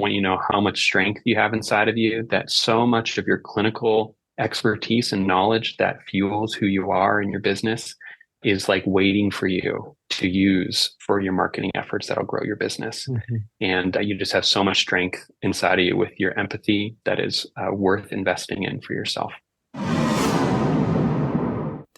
want you to know how much strength you have inside of you, that so much of your clinical expertise and knowledge that fuels who you are in your business is like waiting for you to use for your marketing efforts that'll grow your business. Mm-hmm. And you just have so much strength inside of you with your empathy that is worth investing in for yourself.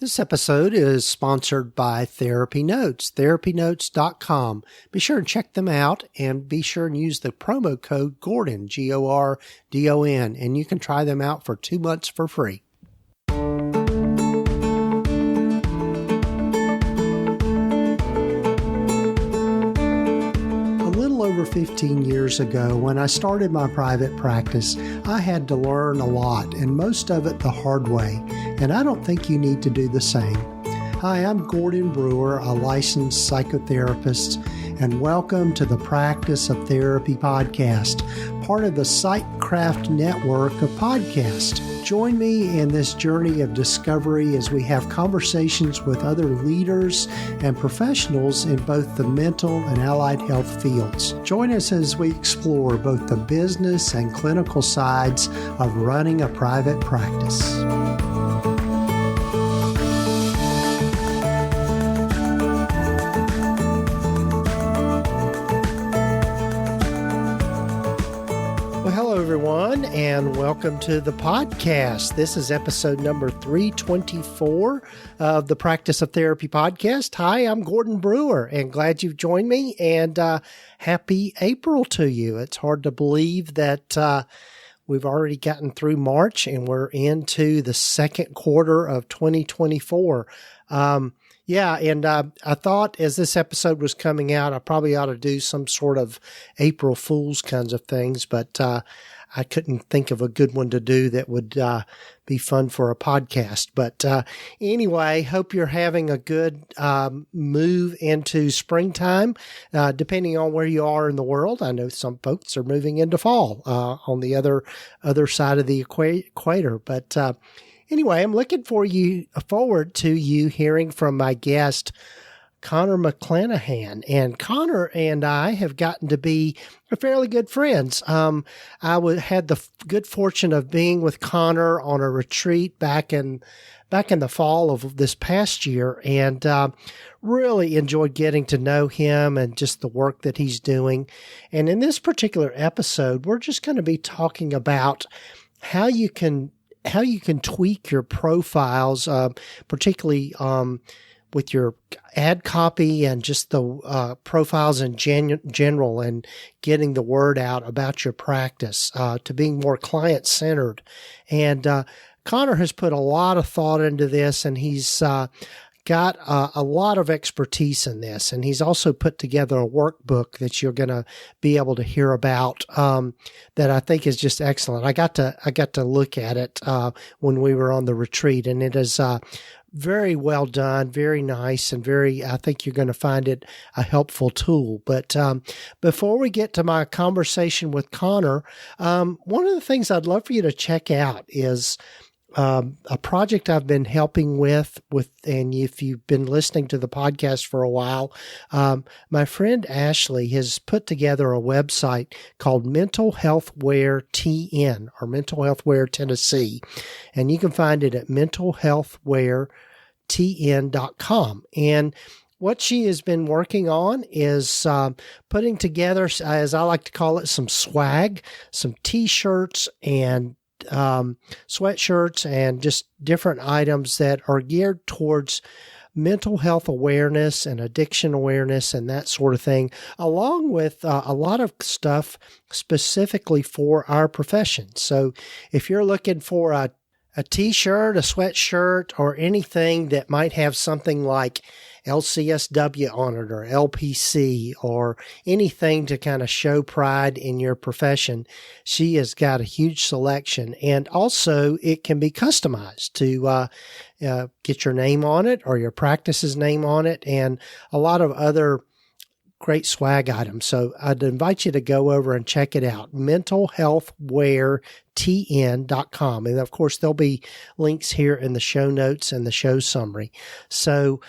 This episode is sponsored by Therapy Notes, therapynotes.com. Be sure and check them out, and be sure and use the promo code Gordon, Gordon, and you can try them out for 2 months for free. Over 15 years ago, when I started my private practice, I had to learn a lot, and most of it the hard way, and I don't think you need to do the same. Hi, I'm Gordon Brewer, a licensed psychotherapist, and welcome to the Practice of Therapy podcast, part of the Psychcraft network of podcasts. Join me in this journey of discovery as we have conversations with other leaders and professionals in both the mental and allied health fields. Join us as we explore both the business and clinical sides of running a private practice. Everyone, and welcome to the podcast. This is episode number 324 of the Practice of Therapy podcast. Hi, I'm Gordon Brewer, and glad you've joined me, and happy April to you. It's hard to believe that we've already gotten through March, and we're into the second quarter of 2024. I thought as this episode was coming out, I probably ought to do some sort of April Fool's kinds of things, but I couldn't think of a good one to do that would be fun for a podcast. But anyway, hope you're having a good move into springtime, depending on where you are in the world. I know some folks are moving into fall on the other side of the equator, but anyway, I'm looking forward to you hearing from my guest, Connor McClenahan. And Connor and I have gotten to be fairly good friends. I had the good fortune of being with Connor on a retreat back in the fall of this past year, and really enjoyed getting to know him and just the work that he's doing. And in this particular episode, we're just going to be talking about how you can tweak your profiles, particularly with your ad copy and just the profiles in general, and getting the word out about your practice to being more client-centered. And Connor has put a lot of thought into this, and he's got a lot of expertise in this, and he's also put together a workbook that you're going to be able to hear about that I think is just excellent. I got to look at it when we were on the retreat, and it is very well done, very nice, and I think you're going to find it a helpful tool. But before we get to my conversation with Connor, one of the things I'd love for you to check out is a project I've been helping with, and if you've been listening to the podcast for a while, my friend Ashley has put together a website called Mental Health Wear TN, or Mental Health Wear Tennessee, and you can find it at mentalhealthweartn.com. And what she has been working on is putting together, as I like to call it, some swag, some T-shirts and sweatshirts, and just different items that are geared towards mental health awareness and addiction awareness and that sort of thing, along with a lot of stuff specifically for our profession. So if you're looking for a T-shirt, a sweatshirt, or anything that might have something like LCSW on it, or LPC, or anything to kind of show pride in your profession, she has got a huge selection. And also it can be customized to get your name on it or your practice's name on it, and a lot of other great swag items. So I'd invite you to go over and check it out, mentalhealthweartn.com. And of course, there'll be links here in the show notes and the show summary. So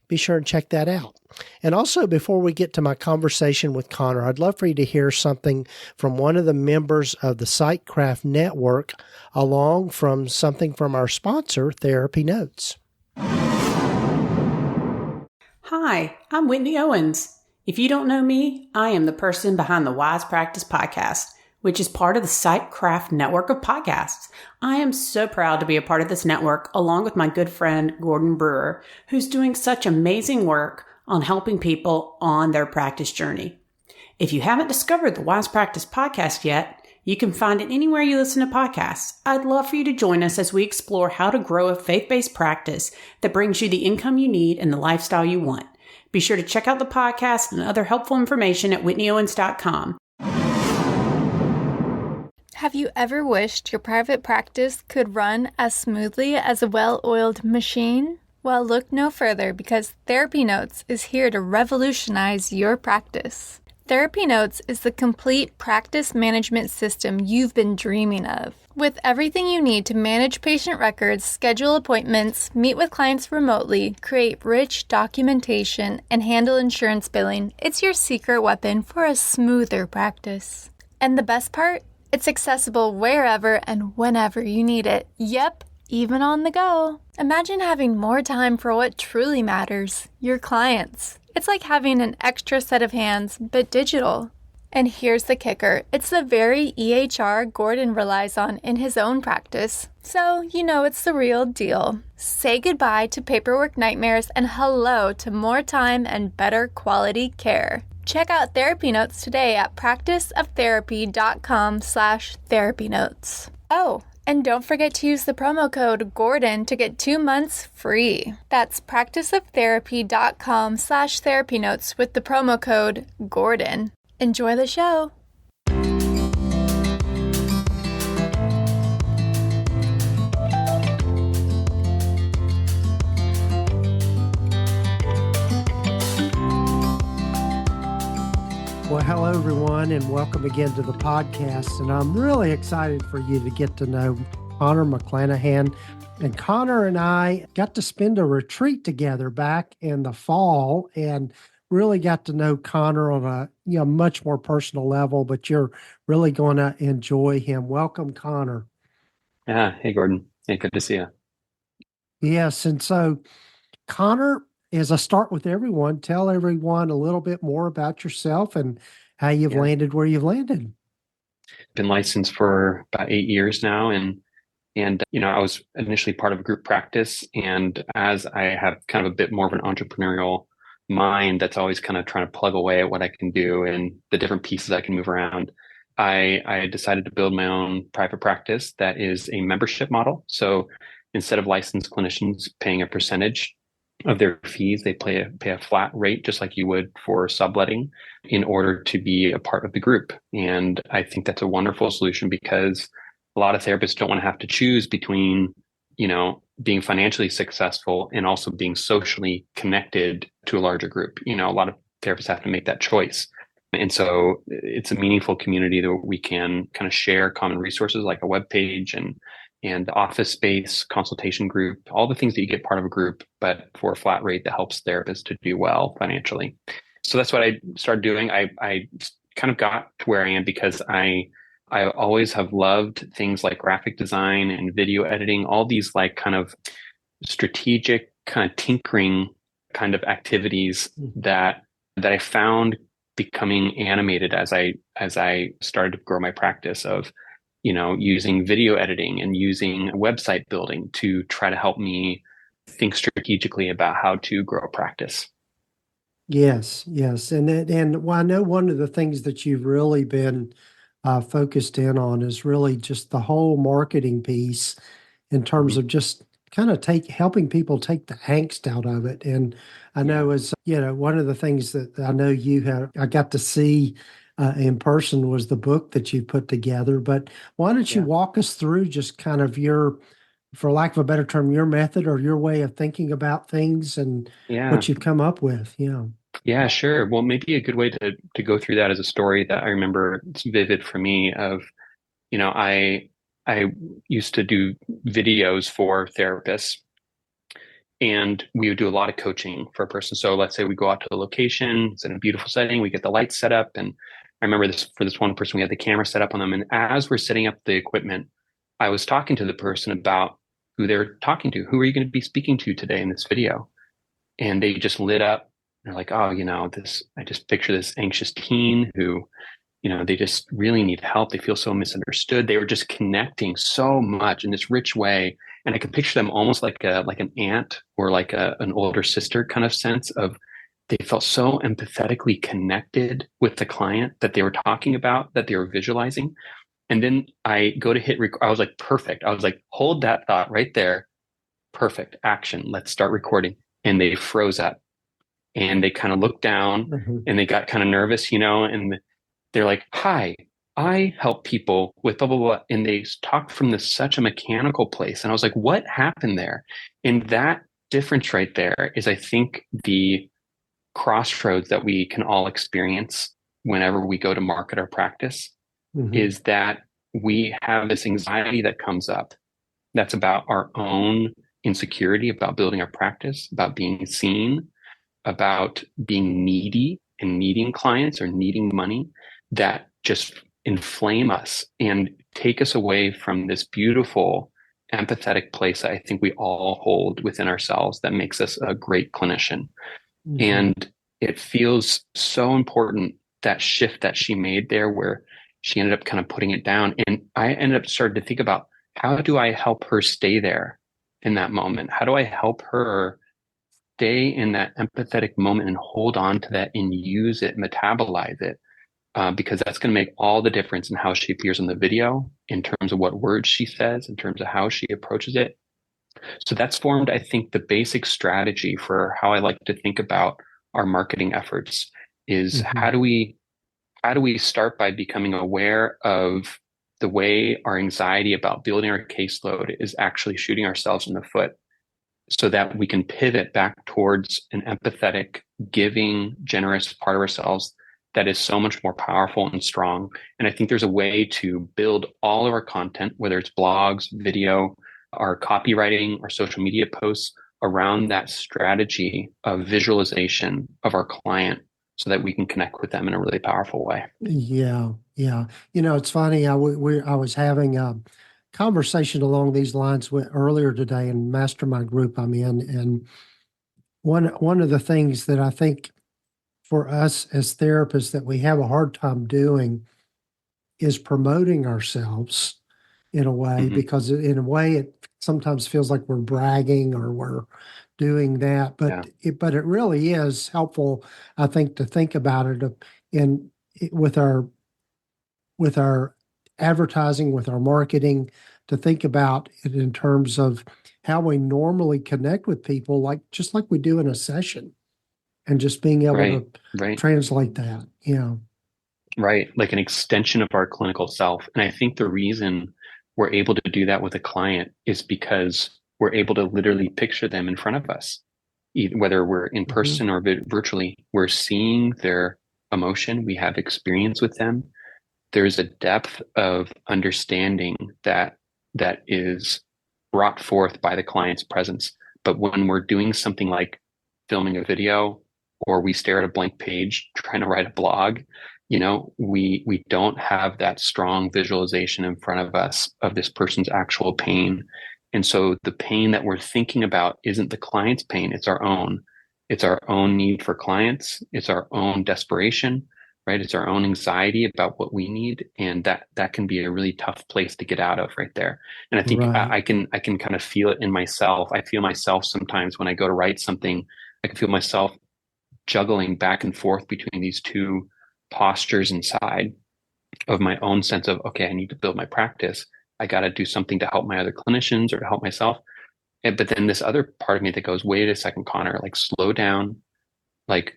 be sure and check that out. And also, before we get to my conversation with Connor, I'd love for you to hear something from one of the members of the Sightcraft Network, along from something from our sponsor, Therapy Notes. Hi, I'm Whitney Owens. If you don't know me, I am the person behind the Wise Practice podcast, which is part of the Sightcraft network of podcasts. I am so proud to be a part of this network, along with my good friend Gordon Brewer, who's doing such amazing work on helping people on their practice journey. If you haven't discovered the Wise Practice podcast yet, you can find it anywhere you listen to podcasts. I'd love for you to join us as we explore how to grow a faith-based practice that brings you the income you need and the lifestyle you want. Be sure to check out the podcast and other helpful information at whitneyowens.com. Have you ever wished your private practice could run as smoothly as a well-oiled machine? Well, look no further, because Therapy Notes is here to revolutionize your practice. Therapy Notes is the complete practice management system you've been dreaming of. With everything you need to manage patient records, schedule appointments, meet with clients remotely, create rich documentation, and handle insurance billing, it's your secret weapon for a smoother practice. And the best part? It's accessible wherever and whenever you need it. Yep, even on the go. Imagine having more time for what truly matters, your clients. It's like having an extra set of hands, but digital. And here's the kicker. It's the very EHR Gordon relies on in his own practice. So, you know it's the real deal. Say goodbye to paperwork nightmares and hello to more time and better quality care. Check out Therapy Notes today at practiceoftherapy.com/therapynotes. Oh, and don't forget to use the promo code GORDON to get 2 months free. That's practiceoftherapy.com/therapynotes with the promo code GORDON. Enjoy the show. Well, hello, everyone, and welcome again to the podcast. And I'm really excited for you to get to know Connor McClenahan. And Connor and I got to spend a retreat together back in the fall and really got to know Connor on a much more personal level, but you're really going to enjoy him. Welcome, Connor. Yeah. Hey, Gordon. Hey, good to see you. Yes. And so, Connor, as I start with everyone, tell everyone a little bit more about yourself and how you've landed where you've landed. Been licensed for about 8 years now. And I was initially part of a group practice. And as I have kind of a bit more of an entrepreneurial mind that's always kind of trying to plug away at what I can do and the different pieces I can move around, I decided to build my own private practice that is a membership model. So instead of licensed clinicians paying a percentage of their fees, they pay a flat rate, just like you would for subletting, in order to be a part of the group. And I think that's a wonderful solution because a lot of therapists don't want to have to choose between, being financially successful and also being socially connected to a larger group. A lot of therapists have to make that choice. And so it's a meaningful community that we can kind of share common resources like a web page and office space, consultation group, all the things that you get part of a group, but for a flat rate that helps therapists to do well financially. So that's what I started doing. I kind of got to where I am because I always have loved things like graphic design and video editing, all these like kind of strategic kind of tinkering kind of activities that I found becoming animated as I started to grow my practice of using video editing and using website building to try to help me think strategically about how to grow a practice. Yes. And well, I know one of the things that you've really been focused in on is really just the whole marketing piece in terms of just kind of helping people take the angst out of it. And I know as one of the things that I know I got to see in person was the book that you put together. But why don't you walk us through just kind of your, for lack of a better term, your method or your way of thinking about things and what you've come up with? Yeah, sure. Well, maybe a good way to go through that is a story that I remember. It's vivid for me of, I used to do videos for therapists And we would do a lot of coaching for a person. So let's say we go out to the location, it's in a beautiful setting, we get the lights set up. And I remember this for this one person, we had the camera set up on them. And as we're setting up the equipment, I was talking to the person about who they're talking to. Who are you going to be speaking to today in this video? And they just lit up. They're like, oh, I just picture this anxious teen who, they just really need help. They feel so misunderstood. They were just connecting so much in this rich way. And I could picture them almost like an aunt or like an older sister kind of sense of, they felt so empathetically connected with the client that they were talking about, that they were visualizing. And then I go to hit record. I was like, perfect. I was like, hold that thought right there. Perfect. Action. Let's start recording. And they froze up and they kind of looked down and they got kind of nervous, and they're like, hi, I help people with blah, blah, blah. And they talked from such a mechanical place. And I was like, what happened there? And that difference right there is, I think, the crossroads that we can all experience whenever we go to market our practice, is that we have this anxiety that comes up that's about our own insecurity, about building our practice, about being seen, about being needy and needing clients or needing money, that just inflame us and take us away from this beautiful, empathetic place that I think we all hold within ourselves that makes us a great clinician. And it feels so important, that shift that she made there, where she ended up kind of putting it down. And I ended up starting to think about, how do I help her stay there in that moment? How do I help her stay in that empathetic moment and hold on to that and use it, metabolize it? Because that's going to make all the difference in how she appears in the video, in terms of what words she says, in terms of how she approaches it. So that's formed, I think, the basic strategy for how I like to think about our marketing efforts is, how do we start by becoming aware of the way our anxiety about building our caseload is actually shooting ourselves in the foot, so that we can pivot back towards an empathetic, giving, generous part of ourselves that is so much more powerful and strong. And I think there's a way to build all of our content, whether it's blogs, video, our copywriting, our social media posts, around that strategy of visualization of our client, so that we can connect with them in a really powerful way. Yeah, yeah. It's funny. I was having a conversation along these lines earlier today in mastermind group I'm in, and one of the things that I think for us as therapists that we have a hard time doing is promoting ourselves in a way, because in a way it sometimes feels like we're bragging or we're doing that, but it really is helpful, I think, to think about it with our advertising, with our marketing, to think about it in terms of how we normally connect with people, just like we do in a session, and just being able to translate that. Right. Like an extension of our clinical self. And I think the reason we're able to do that with a client is because we're able to literally picture them in front of us, whether we're in person or virtually. We're seeing their emotion. We have experience with them. There's a depth of understanding that is brought forth by the client's presence. But when we're doing something like filming a video, or we stare at a blank page trying to write a blog, we don't have that strong visualization in front of us of this person's actual pain. And so the pain that we're thinking about isn't the client's pain, it's our own. It's our own need for clients. It's our own desperation, right? It's our own anxiety about what we need. And that can be a really tough place to get out of right there. And I think I can kind of feel it in myself. I feel myself sometimes when I go to write something, I can feel myself juggling back and forth between these two postures inside of my own sense of, okay, I need to build my practice. I got to do something to help my other clinicians or to help myself. But then this other part of me that goes, wait a second, Connor, slow down.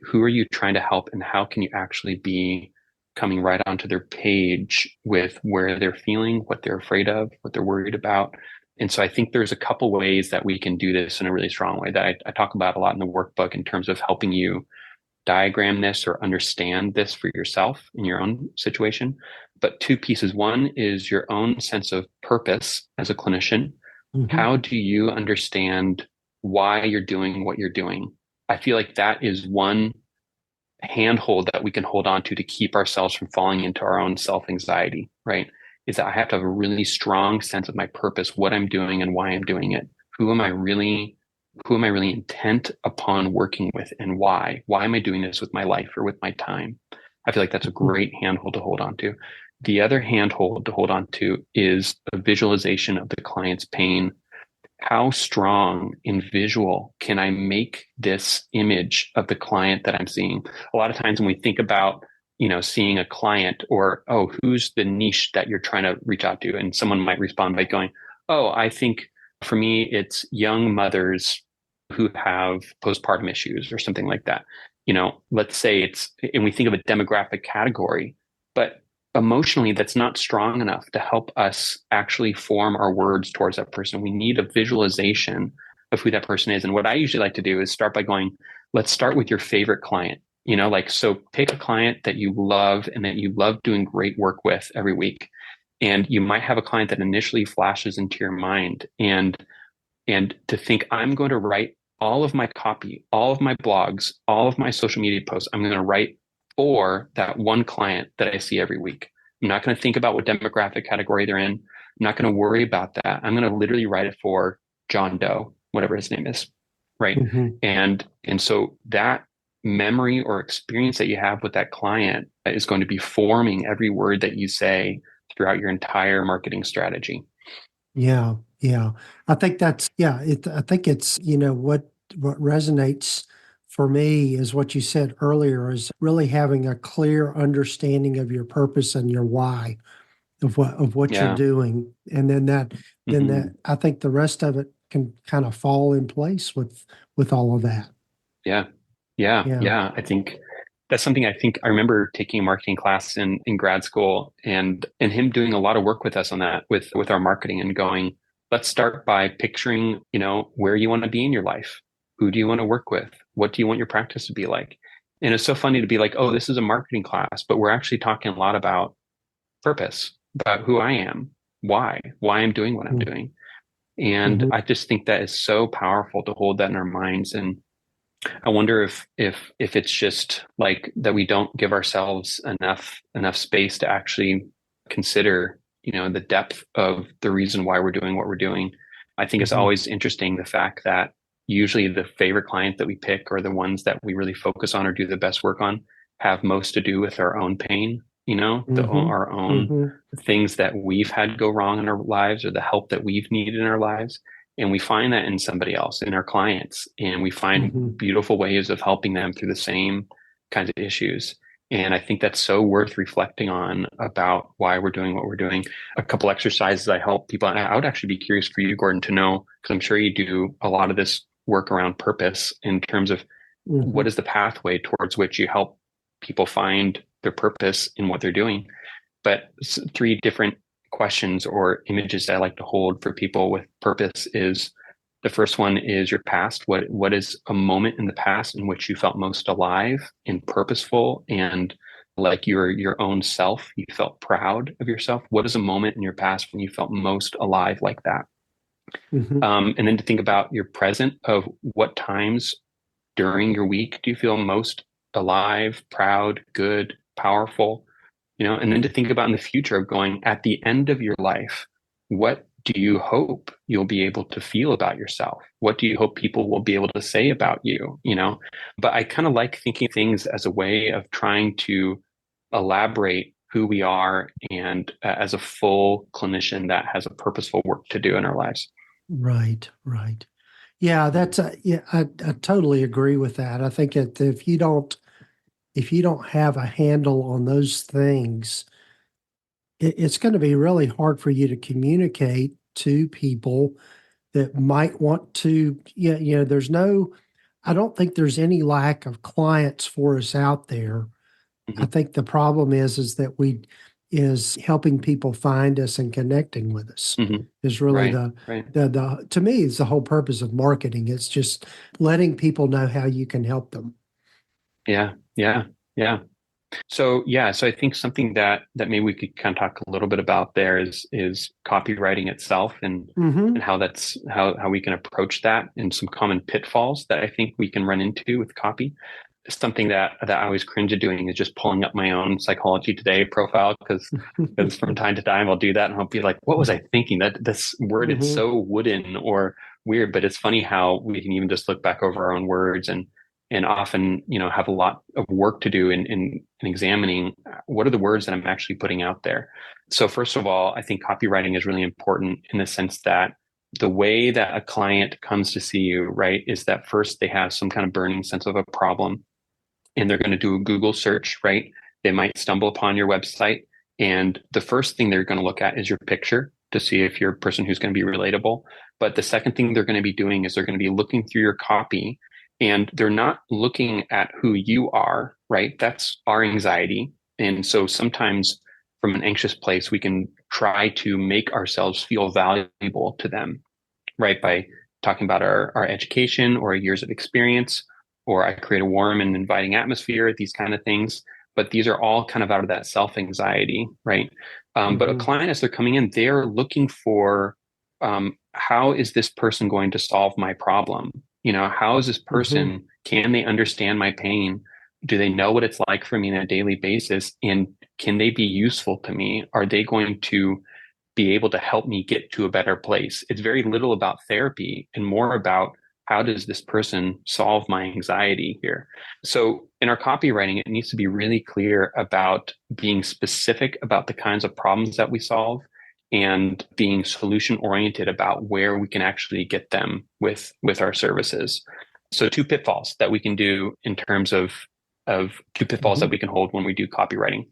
Who are you trying to help, and how can you actually be coming right onto their page with where they're feeling, what they're afraid of, what they're worried about. And so I think there's a couple ways that we can do this in a really strong way that I talk about a lot in the workbook, in terms of helping you diagram this or understand this for yourself in your own situation. But two pieces. One is your own sense of purpose as a clinician. How do you understand why you're doing what you're doing. I feel like that is one handhold that we can hold on to keep ourselves from falling into our own self-anxiety, right? Is that I have to have a really strong sense of my purpose, what I'm doing and why I'm doing it. Who am I really, who am I really intent upon working with and why? Why am I doing this with my life or with my time? I feel like that's a great handhold to hold on to. The other handhold to hold on to is a visualization of the client's pain. How strong in visual can I make this image of the client that I'm seeing? A lot of times when we think about, seeing a client or, oh, who's the niche that you're trying to reach out to? And someone might respond by going, oh, I think for me, it's young mothers who have postpartum issues or something like that. Let's say and we think of a demographic category, but emotionally that's not strong enough to help us actually form our words towards that person. We need a visualization of who that person is. And what I usually like to do is start by going, let's start with your favorite client. So pick a client that you love and that you love doing great work with every week. And you might have a client that initially flashes into your mind, and to think, I'm going to write all of my copy, all of my blogs, all of my social media posts, I'm going to write for that one client that I see every week. I'm not going to think about what demographic category they're in. I'm not going to worry about that. I'm going to literally write it for John Doe, whatever his name is. Right. Mm-hmm. And so that memory or experience that you have with that client is going to be forming every word that you say throughout your entire marketing strategy. Yeah. Yeah. I think that's, I think it's, what resonates for me is what you said earlier, is really having a clear understanding of your purpose and your why of what you're Yeah. doing. And then I think the rest of it can kind of fall in place with all of that. Yeah. I think that's something I remember taking a marketing class in grad school, and him doing a lot of work with us on that with our marketing, and going, let's start by picturing, where you want to be in your life. Who do you want to work with? What do you want your practice to be like? And it's so funny to be like, oh, this is a marketing class, but we're actually talking a lot about purpose, about who I am, why I'm doing what I'm doing. And I just think that is so powerful to hold that in our minds. And I wonder if it's just like that we don't give ourselves enough space to actually consider, the depth of the reason why we're doing what we're doing. I think it's always interesting, the fact that usually the favorite client that we pick, or the ones that we really focus on or do the best work on, have most to do with our own pain, our own things that we've had go wrong in our lives, or the help that we've needed in our lives. And we find that in somebody else, in our clients, and we find beautiful ways of helping them through the same kinds of issues. And I think that's so worth reflecting on, about why we're doing what we're doing. A couple exercises I help people, and I would actually be curious for you, Gordon, to know, because I'm sure you do a lot of this work around purpose, in terms of what is the pathway towards which you help people find their purpose in what they're doing. But 3 different questions or images that I like to hold for people with purpose is, the first one is your past. What is a moment in the past in which you felt most alive and purposeful, and like your own self? You felt proud of yourself. What is a moment in your past when you felt most alive like that? And then to think about your present, of what times during your week do you feel most alive, proud, good, powerful? And then to think about in the future, of going, at the end of your life, what do you hope you'll be able to feel about yourself? What do you hope people will be able to say about you? But I kind of like thinking things as a way of trying to elaborate who we are, and as a full clinician that has a purposeful work to do in our lives. Right. Yeah, I totally agree with that. I think if you don't have a handle on those things, it's going to be really hard for you to communicate to people that might want to. I don't think there's any lack of clients for us out there. I think the problem is that is helping people find us and connecting with us is really the to me, is the whole purpose of marketing. It's just letting people know how you can help them. Yeah. So I think something that maybe we could kind of talk a little bit about there is copywriting itself, and Mm-hmm. how we can approach that, and some common pitfalls that I think we can run into with copy. Something that I always cringe at doing is just pulling up my own Psychology Today profile, because from time to time I'll do that and I'll be like, what was I thinking? That this word, it's Mm-hmm. so wooden or weird. But it's funny how we can even just look back over our own words, and often, have a lot of work to do in examining what are the words that I'm actually putting out there. So first of all, I think copywriting is really important in the sense that the way that a client comes to see you, right, is that first they have some kind of burning sense of a problem, and they're going to do a Google search, right? They might stumble upon your website, and the first thing they're going to look at is your picture to see if you're a person who's going to be relatable. But the second thing they're going to be doing is they're going to be looking through your copy, and they're not looking at who you are, right? That's our anxiety. And so sometimes from an anxious place, we can try to make ourselves feel valuable to them, right? By talking about our education or our years of experience, or I create a warm and inviting atmosphere, these kind of things. But these are all kind of out of that self anxiety, right? But a Mm-hmm. client, as they're coming in, they're looking for, how is this person going to solve my problem? How is this Mm-hmm. person, can they understand my pain? Do they know what it's like for me on a daily basis? And can they be useful to me? Are they going to be able to help me get to a better place? It's very little about therapy and more about, how does this person solve my anxiety here? So in our copywriting, it needs to be really clear about being specific about the kinds of problems that we solve, and being solution oriented about where we can actually get them with our services. So two pitfalls that we can do in terms of two pitfalls that Mm-hmm. we can hold when we do copywriting.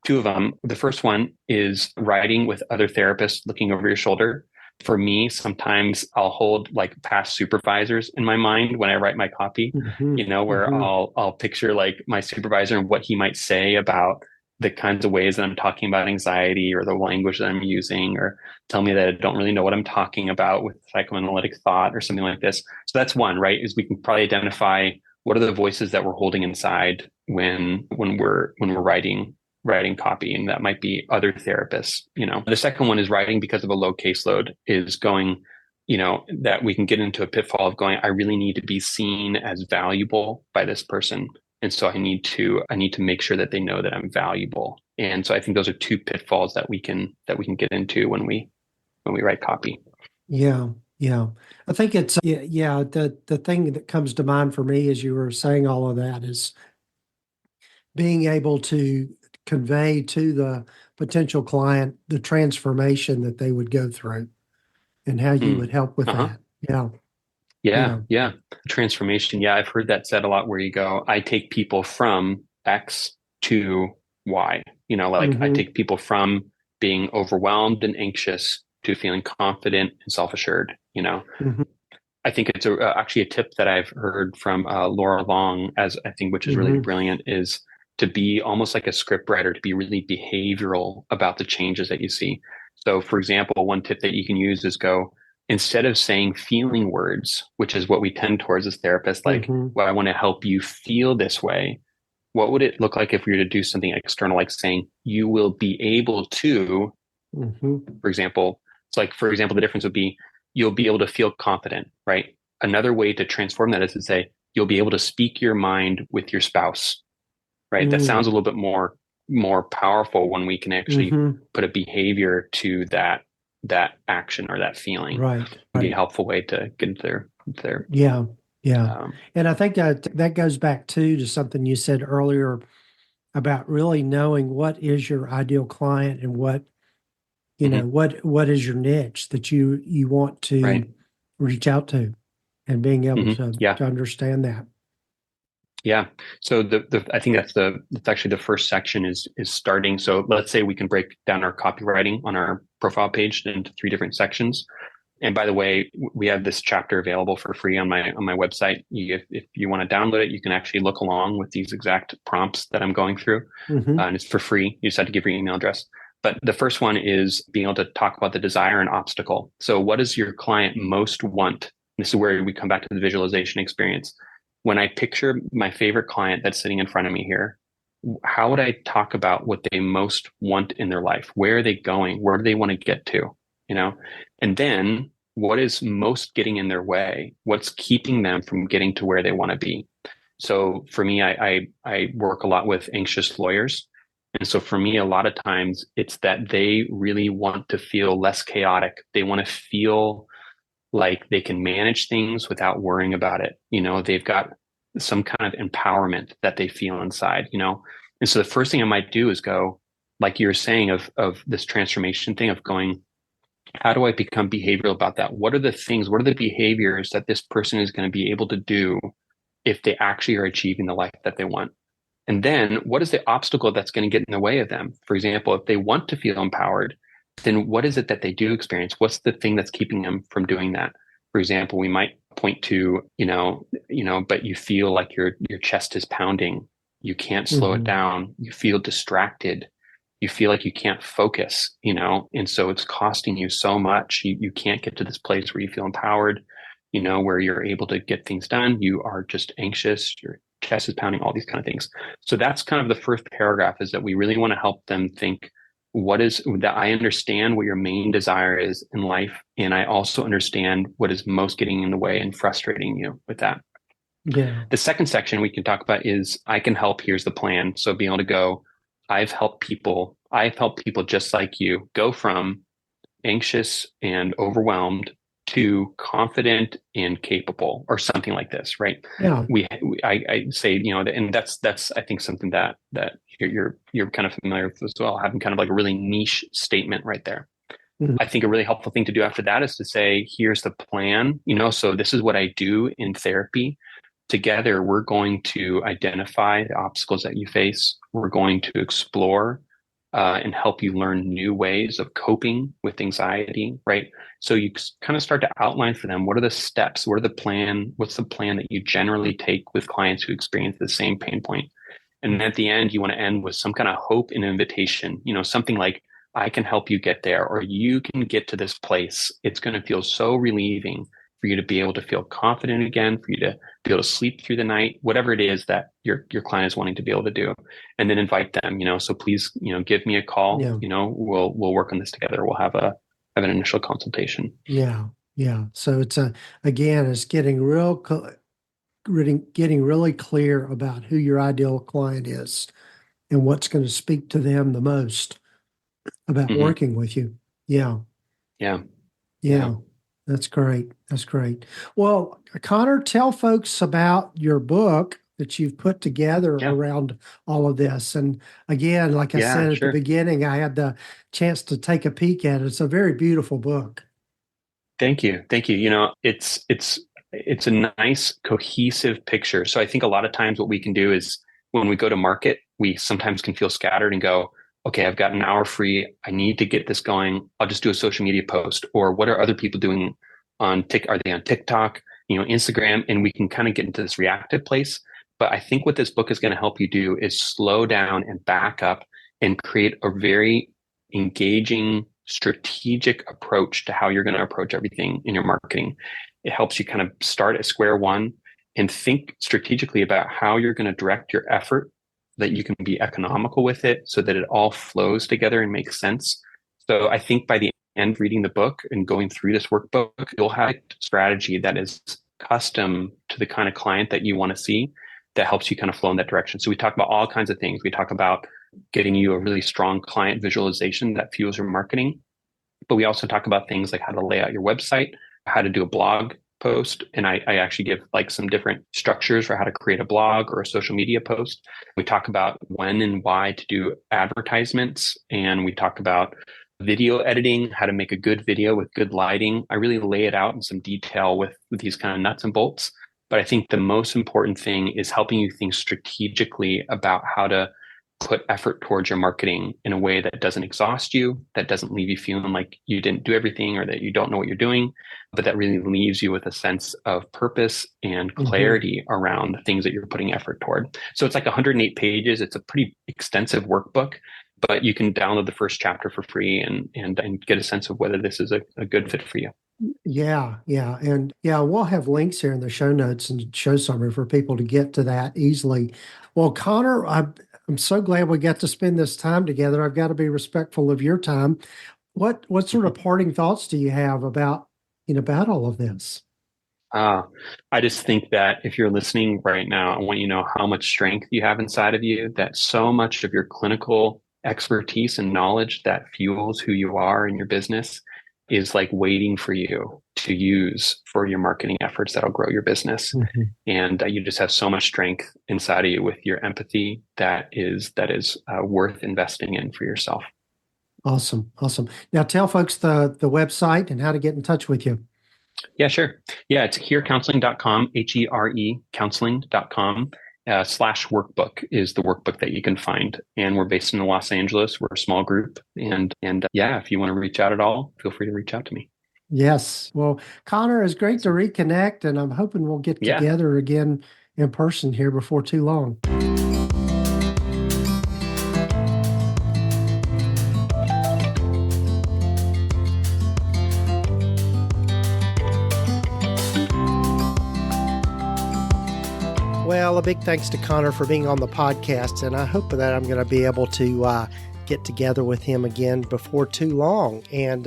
Two of them. The first one is writing with other therapists looking over your shoulder. For me, sometimes I'll hold like past supervisors in my mind when I write my copy, Mm-hmm. where Mm-hmm. I'll picture like my supervisor and what he might say about the kinds of ways that I'm talking about anxiety, or the language that I'm using, or tell me that I don't really know what I'm talking about with psychoanalytic thought or something like this. So that's one, right? Is we can probably identify what are the voices that we're holding inside when we're writing copy, and that might be other therapists. The second one is writing because of a low caseload, is going, that we can get into a pitfall of going, I really need to be seen as valuable by this person, and so I need to make sure that they know that I'm valuable. And so I think those are two pitfalls that we can get into when we write copy. Yeah, yeah. I think it's yeah. The thing that comes to mind for me as you were saying all of that is being able to convey to the potential client the transformation that they would go through and how you would Mm. help with Uh-huh. that. Yeah, Yeah, yeah. yeah. Transformation. Yeah, I've heard that said a lot, where you go, I take people from X to Y. Like I Mm-hmm. take people from being overwhelmed and anxious to feeling confident and self-assured. Mm-hmm. I think it's actually a tip that I've heard from Laura Long, as I think, which is really Mm-hmm. brilliant, is to be almost like a script writer, to be really behavioral about the changes that you see. So, for example, one tip that you can use is go, instead of saying feeling words, which is what we tend towards as therapists, like, Mm-hmm. well, I want to help you feel this way. What would it look like if we were to do something external, like saying, you will be able to, Mm-hmm. for example? It's like, for example, the difference would be, you'll be able to feel confident, right? Another way to transform that is to say, you'll be able to speak your mind with your spouse, right? That sounds a little bit more powerful when we can actually Mm-hmm. put a behavior to that action or that feeling. Right, Would be a right. helpful way to get into their Yeah, yeah. um, And I think that goes back too to something you said earlier about really knowing what is your ideal client and what mhm, what is your niche that you want to right. reach out to and being able Yeah. to understand that. Yeah. So the I think that's actually the first section is starting. So let's say we can break down our copywriting on our profile page into three different sections. And by the way, we have this chapter available for free on my website. If you want to download it, you can actually look along with these exact prompts that I'm going through, Mm-hmm. and it's for free. You just have to give your email address. But the first one is being able to talk about the desire and obstacle. So what does your client most want? This is where we come back to the visualization experience. When I picture my favorite client that's sitting in front of me here, how would I talk about what they most want in their life? Where are they going? Where do they want to get to? You know, and then what is most getting in their way? What's keeping them from getting to where they want to be? So for me, I work a lot with anxious lawyers. And so for me, a lot of times it's that they really want to feel less chaotic. They want to feel like they can manage things without worrying about it. You know, they've got some kind of empowerment that they feel inside, you know? And so the first thing I might do is go, like you were saying, of this transformation thing of going, how do I become behavioral about that? What are the things, what are the behaviors that this person is going to be able to do if they actually are achieving the life that they want? And then what is the obstacle that's going to get in the way of them? For example, if they want to feel empowered, then what is it that they do experience? What's the thing that's keeping them from doing that? For example, we might point to, but you feel like your chest is pounding. You can't slow it down. You feel distracted. You feel like you can't focus, and so it's costing you so much. You can't get to this place where you feel empowered, where you're able to get things done. You are just anxious. Your chest is pounding, all these kind of things. So that's kind of the first paragraph, is that we really want to help them think, what is that? I understand what your main desire is in life. And I also understand what is most getting in the way and frustrating you with that. Yeah. The second section we can talk about is, I can help. Here's the plan. So being able to go, I've helped people just like you go from anxious and overwhelmed to confident and capable, or something like this, right? Yeah. I say, and that's I think something that you're kind of familiar with as well, having kind of like a really niche statement right there. Mm-hmm. I think a really helpful thing to do after that is to say, here's the plan, so this is what I do in therapy. Together, we're going to identify the obstacles that you face. We're going to explore and help you learn new ways of coping with anxiety, right? So you kind of start to outline for them, what are the steps? What's the plan that you generally take with clients who experience the same pain point? And then at the end, you want to end with some kind of hope and invitation, something like, I can help you get there, or you can get to this place. It's going to feel so relieving for you to be able to feel confident again, for you to be able to sleep through the night, whatever it is that your client is wanting to be able to do. And then invite them, so please, give me a call. Yeah. We'll work on this together. We'll have an initial consultation. Yeah. Yeah. So it's getting really clear about who your ideal client is and what's going to speak to them the most about working with you. Yeah. Yeah. Yeah. That's great. That's great. Well, Connor, tell folks about your book that you've put together around all of this. And again, like I said at the beginning, I had the chance to take a peek at it. It's a very beautiful book. Thank you. Thank you. It's a nice cohesive picture. So I think a lot of times what we can do is, when we go to market, we sometimes can feel scattered and go, okay, I've got an hour free. I need to get this going. I'll just do a social media post. Or what are other people doing are they on TikTok, Instagram? And we can kind of get into this reactive place. But I think what this book is going to help you do is slow down and back up and create a very engaging, strategic approach to how you're going to approach everything in your marketing. It helps you kind of start at square one and think strategically about how you're going to direct your effort, that you can be economical with it, so that it all flows together and makes sense. So I think by the end, reading the book and going through this workbook, you'll have a strategy that is custom to the kind of client that you want to see, that helps you kind of flow in that direction. So we talk about all kinds of things. We talk about getting you a really strong client visualization that fuels your marketing. But we also talk about things like how to lay out your website, how to do a blog post. And I actually give like some different structures for how to create a blog or a social media post. We talk about when and why to do advertisements. And we talk about video editing, how to make a good video with good lighting. I really lay it out in some detail with these kind of nuts and bolts. But I think the most important thing is helping you think strategically about how to put effort towards your marketing in a way that doesn't exhaust you, that doesn't leave you feeling like you didn't do everything or that you don't know what you're doing, but that really leaves you with a sense of purpose and clarity around the things that you're putting effort toward. So it's like 108 pages. It's a pretty extensive workbook, but you can download the first chapter for free and get a sense of whether this is a good fit for you. Yeah. Yeah. And we'll have links here in the show notes and show summary for people to get to that easily. Well, Connor, I'm so glad we got to spend this time together. I've got to be respectful of your time. What sort of parting thoughts do you have about all of this? Uh, I just think that if you're listening right now, I want you to know how much strength you have inside of you, that so much of your clinical expertise and knowledge that fuels who you are in your business is like waiting for you to use for your marketing efforts that'll grow your business. Mm-hmm. And you just have so much strength inside of you with your empathy that is worth investing in for yourself. Awesome. Now tell folks the website and how to get in touch with you. Yeah, sure. Yeah, it's herecounseling.com, HERE counseling.com. /workbook is the workbook that you can find. And we're based in Los Angeles. We're a small group. And yeah, if you want to reach out at all, feel free to reach out to me. Yes. Well, Connor, it's great to reconnect, and I'm hoping we'll get together again in person here before too long. Well, a big thanks to Connor for being on the podcast, and I hope that I'm going to be able to get together with him again before too long. And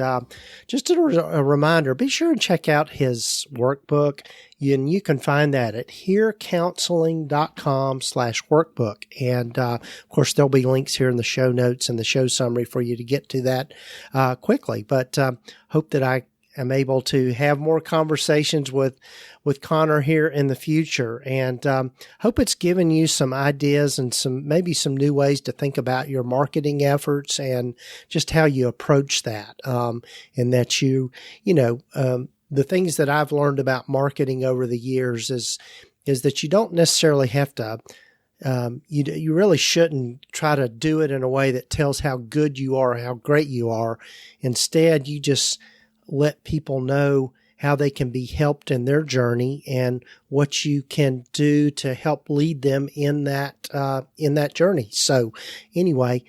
just a reminder, be sure and check out his workbook. You can find that at herecounseling.com/workbook. And of course, there'll be links here in the show notes and the show summary for you to get to that quickly. But hope that I am able to have more conversations with Connor here in the future, and hope it's given you some ideas and maybe some new ways to think about your marketing efforts and just how you approach that. And that the things that I've learned about marketing over the years is that you don't necessarily have to. You really shouldn't try to do it in a way that tells how good you are, how great you are. Instead, you just let people know how they can be helped in their journey and what you can do to help lead them in that journey. So anyway,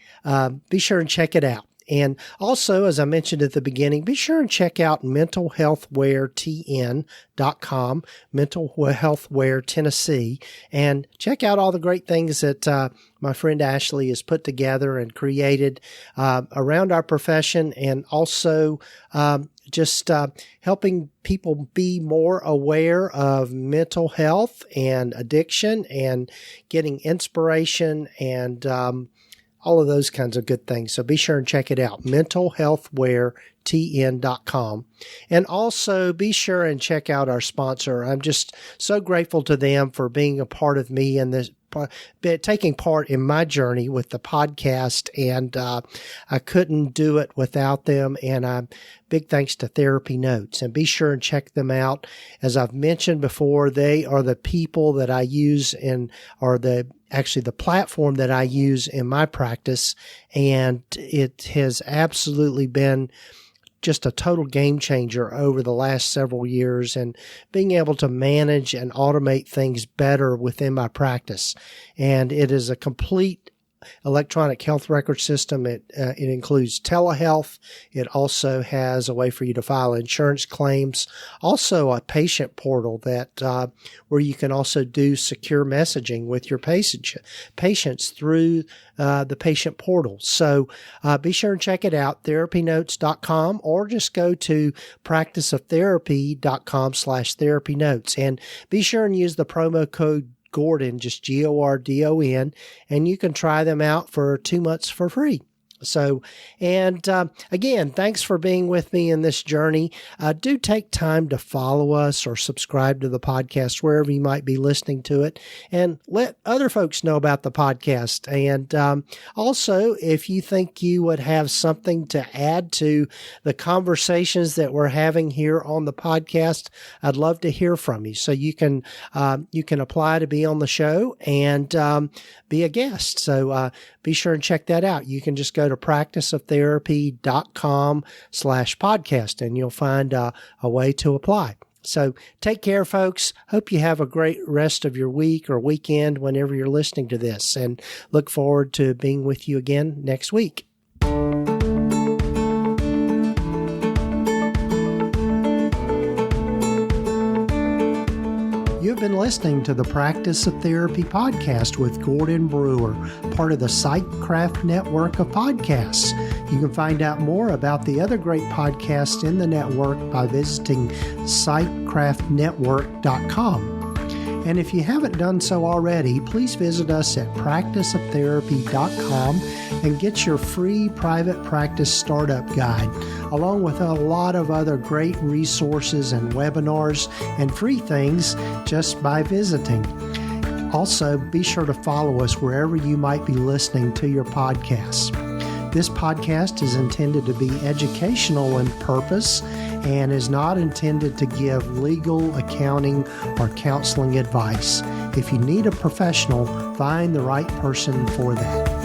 be sure and check it out. And also, as I mentioned at the beginning, be sure and check out mentalhealthwaretn.com, Mental Healthware Tennessee, and check out all the great things that my friend Ashley has put together and created around our profession, and also just helping people be more aware of mental health and addiction and getting inspiration and all of those kinds of good things. So be sure and check it out, mentalhealthwaretn.com. And also be sure and check out our sponsor. I'm just so grateful to them for being a part of me in this, taking part in my journey with the podcast, and I couldn't do it without them. And big thanks to Therapy Notes, and be sure and check them out. As I've mentioned before, they are the people that I use the platform that I use in my practice, and it has absolutely been just a total game changer over the last several years, and being able to manage and automate things better within my practice. And it is a complete electronic health record system. It includes telehealth. It also has a way for you to file insurance claims. Also, a patient portal that where you can also do secure messaging with your patients through the patient portal. So be sure and check it out, therapynotes.com, or just go to practiceoftherapy.com/therapynotes, and be sure and use the promo code Gordon, just GORDON, and you can try them out for 2 months for free. So, and again, thanks for being with me in this journey. Do take time to follow us or subscribe to the podcast wherever you might be listening to it, and let other folks know about the podcast. And also, if you think you would have something to add to the conversations that we're having here on the podcast, I'd love to hear from you. So you can apply to be on the show and be a guest. So be sure and check that out. You can just go to practiceoftherapy.com/podcast, and you'll find a way to apply. So take care, folks. Hope you have a great rest of your week or weekend whenever you're listening to this, and look forward to being with you again next week. You have been listening to the Practice of Therapy podcast with Gordon Brewer, part of the Psychcraft network of podcasts. You can find out more about the other great podcasts in the network by visiting psychcraftnetwork.com. And if you haven't done so already, please visit us at practiceoftherapy.com and get your free private practice startup guide, along with a lot of other great resources and webinars and free things just by visiting. Also, be sure to follow us wherever you might be listening to your podcasts. This podcast is intended to be educational in purpose and is not intended to give legal, accounting, or counseling advice. If you need a professional, find the right person for that.